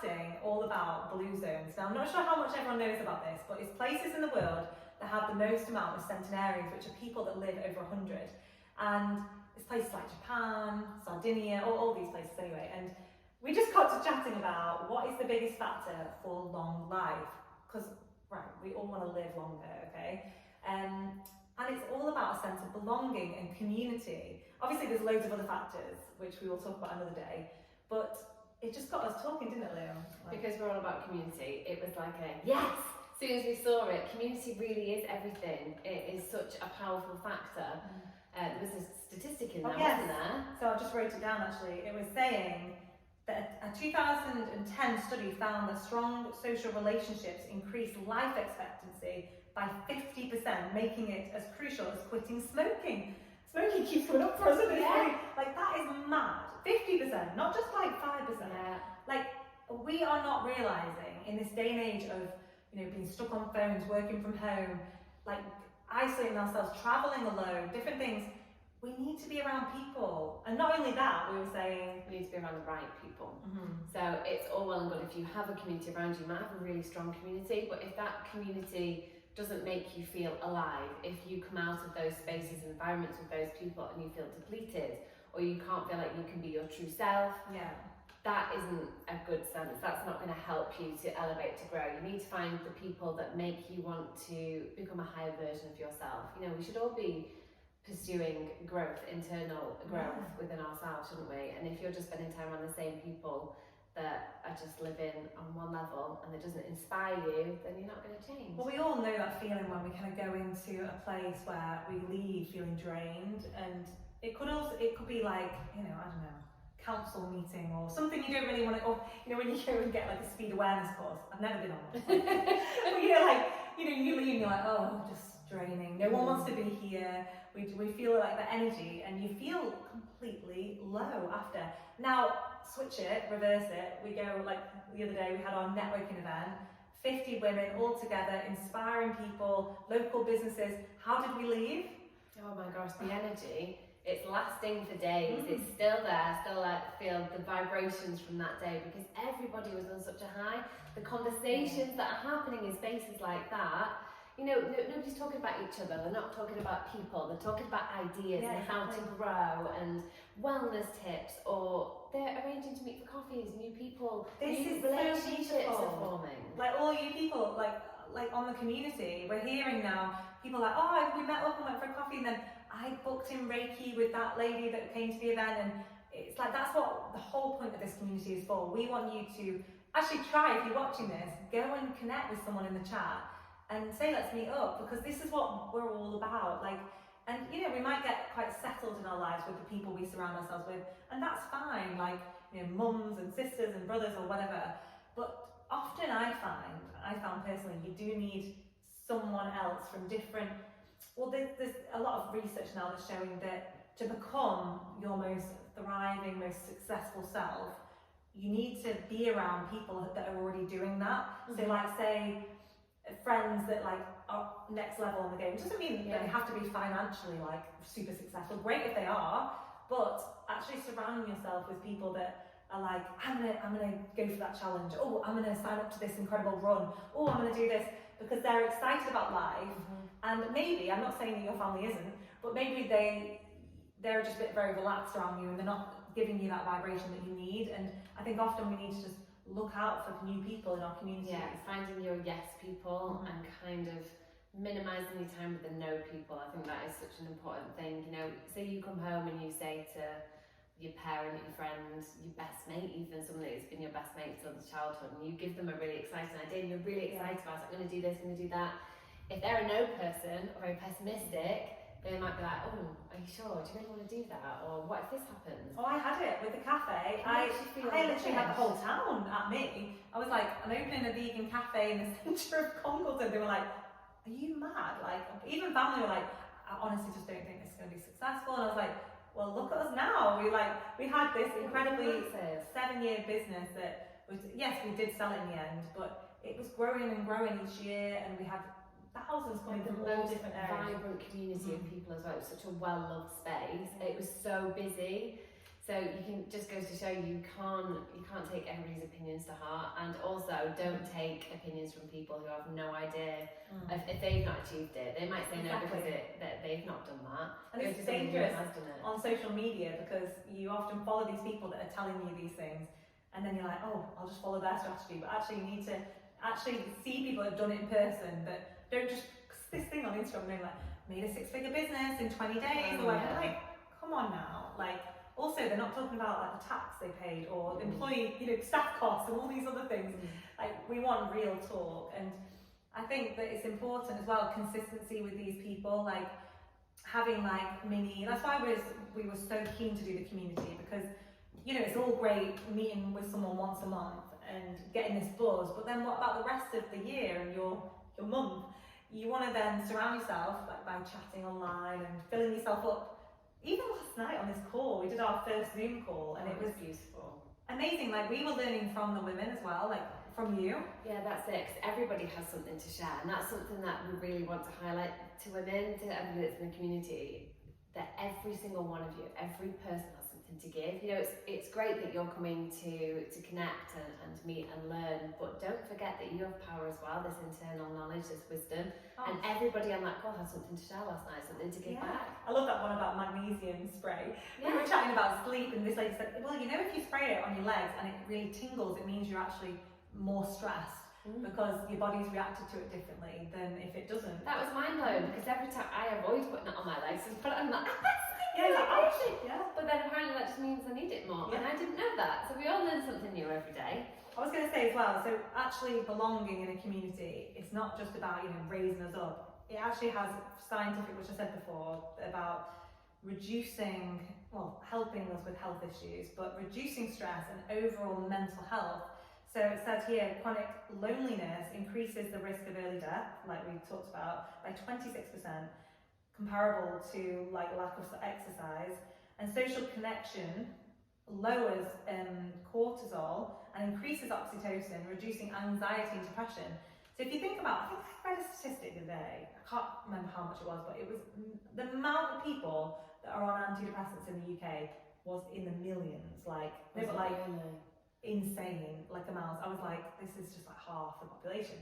chatting all about blue zones. Now, I'm not sure how much everyone knows about this, but it's places in the world that have the most amount of centenarians, which are people that live over 100. And it's places like Japan, Sardinia, all these places anyway. And we just got to chatting about what is the biggest factor for long life. Because, right, we all want to live longer, okay? And it's all about a sense of belonging and community. Obviously, there's loads of other factors, which we will talk about another day. But it just got us talking, didn't it, Leo? Because we're all about community. It was like a yes! As soon as we saw it, community really is everything. It is such a powerful factor. There was a statistic in there, wasn't there? So I just wrote it down actually. It was saying that a 2010 study found that strong social relationships increase life expectancy by 50%, making it as crucial as quitting smoking. Smoking keeps going up for us, isn't it? Like, that is mad. 50%, not just like 5%. Yeah. Like, we are not realising in this day and age of, you know, being stuck on phones, working from home, like isolating ourselves, travelling alone, different things. We need to be around people. And not only that, we were saying we need to be around the right people. So it's all well and good if you have a community around you. You might have a really strong community, but if that community doesn't make you feel alive, if you come out of those spaces and environments with those people and you feel depleted, or you can't feel like you can be your true self, that isn't a good sense. That's not going to help you to elevate, to grow. You need to find the people that make you want to become a higher version of yourself. You know, we should all be pursuing growth, internal growth within ourselves, shouldn't we? And if you're just spending time around the same people that are just living on one level and it doesn't inspire you, then you're not going to change. Well, we all know that feeling when we kind of go into a place where we leave feeling drained, and it could be like, you know, I don't know, council meeting or something you don't really want to, or, you know, when you go and get like a speed awareness course. I've never been on one. But you know, like, you know, you leave and you're like, oh, just draining. No one wants to be here. We feel like the energy, and you feel completely low after. Now, switch it, reverse it. We go, like the other day, we had our networking event, 50 women all together, inspiring people, local businesses. How did we leave? Oh my gosh, the energy, it's lasting for days. It's still there, still like feel the vibrations from that day, because everybody was on such a high. The conversations that are happening in spaces like that, you know, nobody's talking about each other, they're not talking about people, they're talking about ideas and how to grow and wellness tips, or they're arranging to meet for coffees, new people, new relationships are forming. Like all you people, like on the community, we're hearing now, people like, oh, we met up and went for a coffee, and then I booked in Reiki with that lady that came to the event, and it's like, that's what the whole point of this community is for. We want you to actually try, if you're watching this, go and connect with someone in the chat and say, let's meet up, because this is what we're all about. Like, and you know, we might get quite settled in our lives with the people we surround ourselves with, and that's fine, like, you know, mums and sisters and brothers or whatever. But often I found personally, you do need someone else from different, well, there's a lot of research now that's showing that to become your most thriving, most successful self, you need to be around people that are already doing that. So like, say, friends that like are next level in the game. It doesn't mean that they have to be financially like super successful. Great if they are, but actually surrounding yourself with people that are like, I'm gonna go for that challenge. Oh, I'm gonna sign up to this incredible run. Oh, I'm gonna do this, because they're excited about life. And maybe, I'm not saying that your family isn't, but maybe they're just a bit very relaxed around you, and they're not giving you that vibration that you need. And I think often we need to just look out for new people in our community. Yeah, finding your yes people and kind of minimising your time with the no people. I think that is such an important thing. You know, say you come home and you say to your parent, your friend, your best mate, even someone that's been your best mate since childhood, and you give them a really exciting idea and you're really excited about it, I'm going to do this, I'm going to do that. If they're a no person or very pessimistic, they might be like, oh, are you sure? Do you really want to do that? Or what if this happens? Oh, I had it with the cafe. I literally had the whole town at me. I was like, I'm opening a vegan cafe in the centre of Congleton. They were like, are you mad? Like, even family were like, I honestly just don't think this is going to be successful. And I was like, well, look at us now. We had this incredibly 7-year business that was, yes, we did sell it in the end, but it was growing and growing each year, and we had thousands coming from all different areas. Vibrant community of people as well. It was such a well-loved space. It was so busy. So you can just goes to show you can't take everybody's opinions to heart, and also don't take opinions from people who have no idea if they've not achieved it. They might say no because that they've not done that. And it's dangerous on social media because you often follow these people that are telling you these things, and then you're like, oh, I'll just follow their strategy. But actually, you need to actually see people that have done it in person, that don't just this thing on Instagram being like made a 6-figure business in 20 days or whatever. Like, come on now, like. Also, they're not talking about like the tax they paid or employee, staff costs and all these other things. Like, we want real talk, and I think that it's important as well, consistency with these people, like having like that's why we were so keen to do the community, because it's all great meeting with someone once a month and getting this buzz, but then what about the rest of the year and your month? You want to then surround yourself like by chatting online and filling yourself up. Even last night on this call, we did our first Zoom call, and it was beautiful, amazing. Like, we were learning from the women as well, like from you. Yeah, that's it. 'Cause everybody has something to share, and that's something that we really want to highlight to women, to everybody that's in the community. That every single one of you, every person has something to give. It's great that you're coming to connect and meet and learn, but don't forget that you have power as well. This internal knowledge, this wisdom. And everybody on that call had something to share last night, something to give back. I love that one about magnesium spray. We were chatting about sleep, and this lady said, well, if you spray it on your legs and it really tingles, it means you're actually more stressed because your body's reacted to it differently than if it doesn't. That was mind blowing, because every time I avoid putting it on my legs and put it on my but then apparently that just means I need it more, and I didn't know that. So we all learn something new every day. I was going to say as well, so actually belonging in a community, it's not just about raising us up. It actually has scientific, which I said before, about helping us with health issues, but reducing stress and overall mental health. So it says here, chronic loneliness increases the risk of early death, like we talked about, by 26%, comparable to lack of exercise. And social connection lowers cortisol and increases oxytocin, reducing anxiety and depression. So if you think about, I think I read a statistic the other day, I can't remember how much it was, but it was the amount of people that are on antidepressants in the UK was in the millions, insane, like amounts. I was like, this is just like half the population.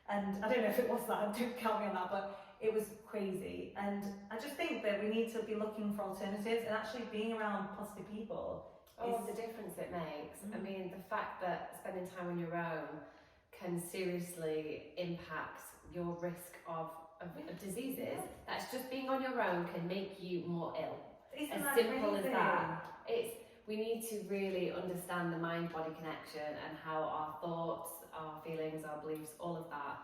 And I don't know if it was that, don't count me on that, but it was crazy. And I just think that we need to be looking for alternatives and actually being around positive people. The difference it makes. I mean, the fact that spending time on your own can seriously impact your risk of diseases. That's just being on your own can make you more ill. Isn't as simple as that. We need to really understand the mind-body connection and how our thoughts, our feelings, our beliefs, all of that,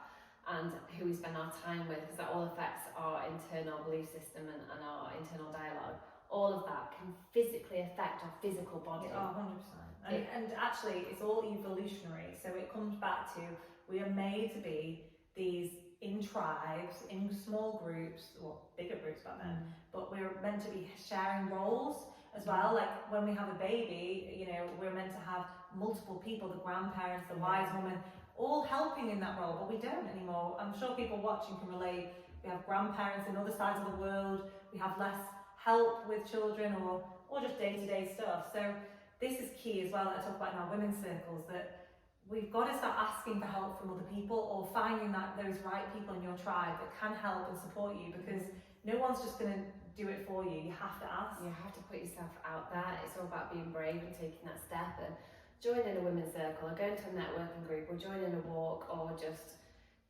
and who we spend our time with, because that all affects our internal belief system and our internal dialogue. All of that can physically affect our physical body. 100%. And actually, it's all evolutionary. So it comes back to, we are made to be these in tribes, in small groups, or bigger groups back then, but we're meant to be sharing roles as well. Like when we have a baby, we're meant to have multiple people, the grandparents, the wise woman, all helping in that role, but we don't anymore. I'm sure people watching can relate. We have grandparents in other sides of the world, we have less help with children or just day-to-day stuff. So this is key as well that I talk about in our women's circles, that we've got to start asking for help from other people or finding those right people in your tribe that can help and support you, because no one's just going to do it for you. You have to ask. You have to put yourself out there. It's all about being brave and taking that step and joining a women's circle or going to a networking group or joining a walk or just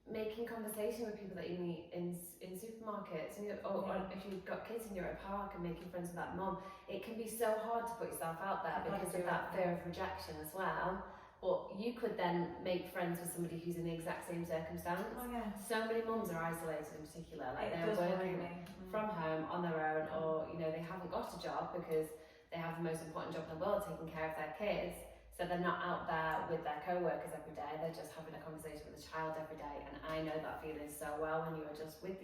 making conversation with people that you meet in supermarkets, or if you've got kids and you're at a park and making friends with that mum. It can be so hard to put yourself out there because of that fear of rejection as well. But you could then make friends with somebody who's in the exact same circumstance. So many mums are isolated in particular, like they're working from home on their own, or they haven't got a job because they have the most important job in the world, taking care of their kids. So they're not out there with their co-workers every day, they're just having a conversation with a child every day. And I know that feeling so well, when you are just with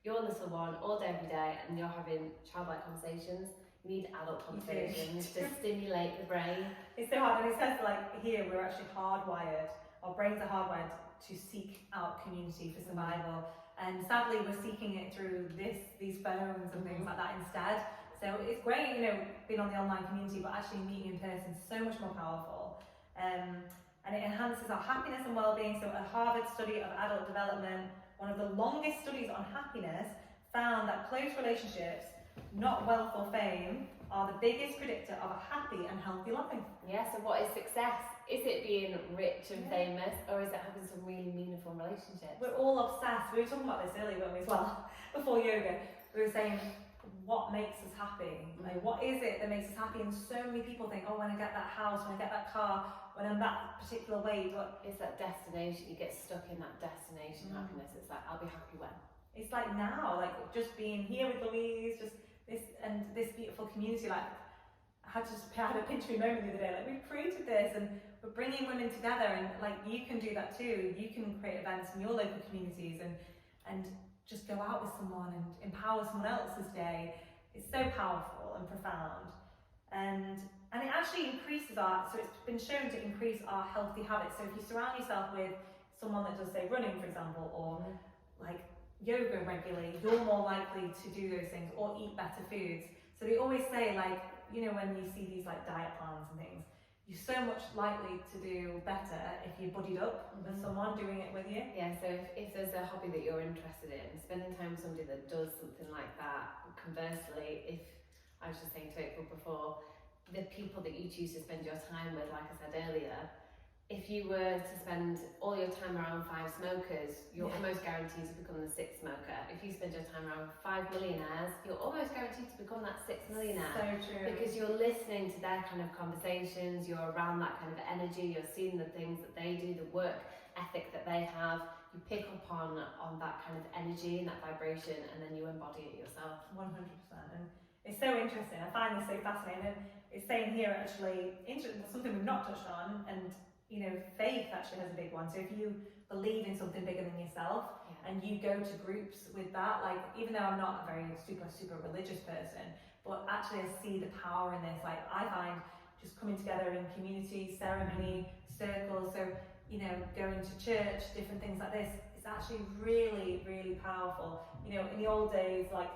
your little one all day every day and you're having childlike conversations. You need adult conversations to stimulate the brain. It's so hard, and it says here we're actually hardwired, our brains are hardwired to seek out community for survival. And sadly we're seeking it through these phones and things like that instead. So it's great, you know, being on the online community, but actually meeting in person is so much more powerful. And it enhances our happiness and well-being. So a Harvard study of adult development, one of the longest studies on happiness, found that close relationships, not wealth or fame, are the biggest predictor of a happy and healthy life. Yeah, so what is success? Is it being rich and famous, or is it having some really meaningful relationships? We're all obsessed. We were talking about this earlier, weren't we, as well, before yoga. We were saying, what makes us happy? Like, what is it that makes us happy? And so many people think, oh, when I get that house, when I get that car, when I'm that particular weight. But it's that destination, you get stuck in that destination happiness. It's like, I'll be happy when. It's like now, like just being here with Louise, just this and this beautiful community. Like, I had a pinch me moment the other day. Like, we've created this and we're bringing women together, and like you can do that too. You can create events in your local communities and just go out with someone and empower someone else's day. It's so powerful and profound, and it actually increases so it's been shown to increase our healthy habits. So if you surround yourself with someone that does, say, running, for example, or like yoga regularly, you're more likely to do those things or eat better foods. So they always say, like, you know, when you see these like diet plans and things, you're so much likely to do better if you're buddied up with someone doing it with you. Yeah, so if there's a hobby that you're interested in, spending time with somebody that does something like that. Conversely, if I was just saying to April before, the people that you choose to spend your time with, like I said earlier, if you were to spend all your time around 5 smokers, you're almost guaranteed to become the 6th smoker. If you spend your time around 5 millionaires, you're almost guaranteed to become that 6th millionaire. So true. Because you're listening to their kind of conversations, you're around that kind of energy, you're seeing the things that they do, the work ethic that they have. You pick up on that kind of energy and that vibration, and then you embody it yourself. 100%. And it's so interesting. I find this so fascinating. And it's saying here actually, something we've not touched on, and you know, faith actually has a big one. So if you believe in something bigger than yourself and you go to groups with that, like, even though I'm not a very super religious person, but actually I see the power in this. Like, I find just coming together in community, ceremony, circles, so, you know, going to church, different things like this, it's actually really, really powerful. You know, in the old days, like,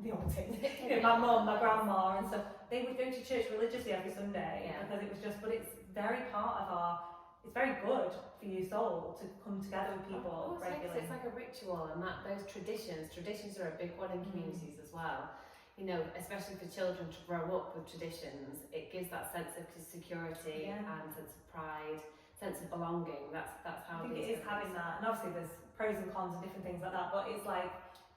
the old days, you know, my mum, my grandma and stuff, they would go to church religiously every Sunday because it was just, but it's very part of it's very good for your soul to come together with people regularly. It's like a ritual, and those traditions are a big one in communities as well. You know, especially for children to grow up with traditions, it gives that sense of security and sense of pride, sense of belonging. That's how I think it is having that, and obviously there's pros and cons and different things like that, but it's like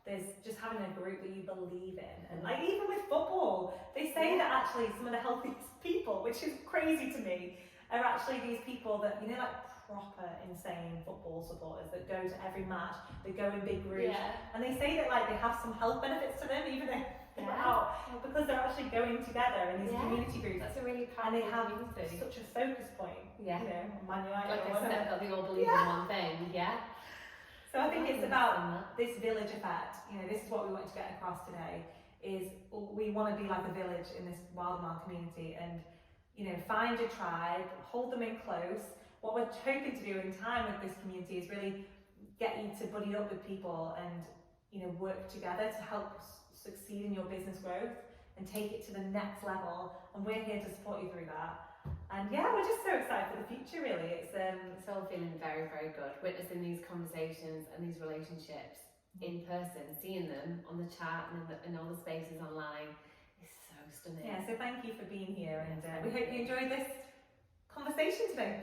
there's just having a group that you believe in. And like even with football, they say that actually some of the healthiest people, which is crazy to me, are actually these people that, you know, like proper insane football supporters that go to every match, they go in big groups, and they say that like they have some health benefits to them even though they're out, because they're actually going together in these community groups. That's a really powerful and they have community. such a focus point. You know, Man United, like I said, that they all believe in one thing. So I think it's about this village effect. You know, this is what we want to get across today, is we want to be like a village in this Wildemount community, and, you know, find your tribe, hold them in close. What we're hoping to do in time with this community is really get you to buddy up with people and, you know, work together to help succeed in your business growth and take it to the next level. And we're here to support you through that. And yeah, we're just so excited for the future, really. It's all feeling very, very good. Witnessing these conversations and these relationships in person, seeing them on the chat and in all the spaces online is so stunning. Yeah, so thank you for being here, and we hope you enjoyed this conversation today.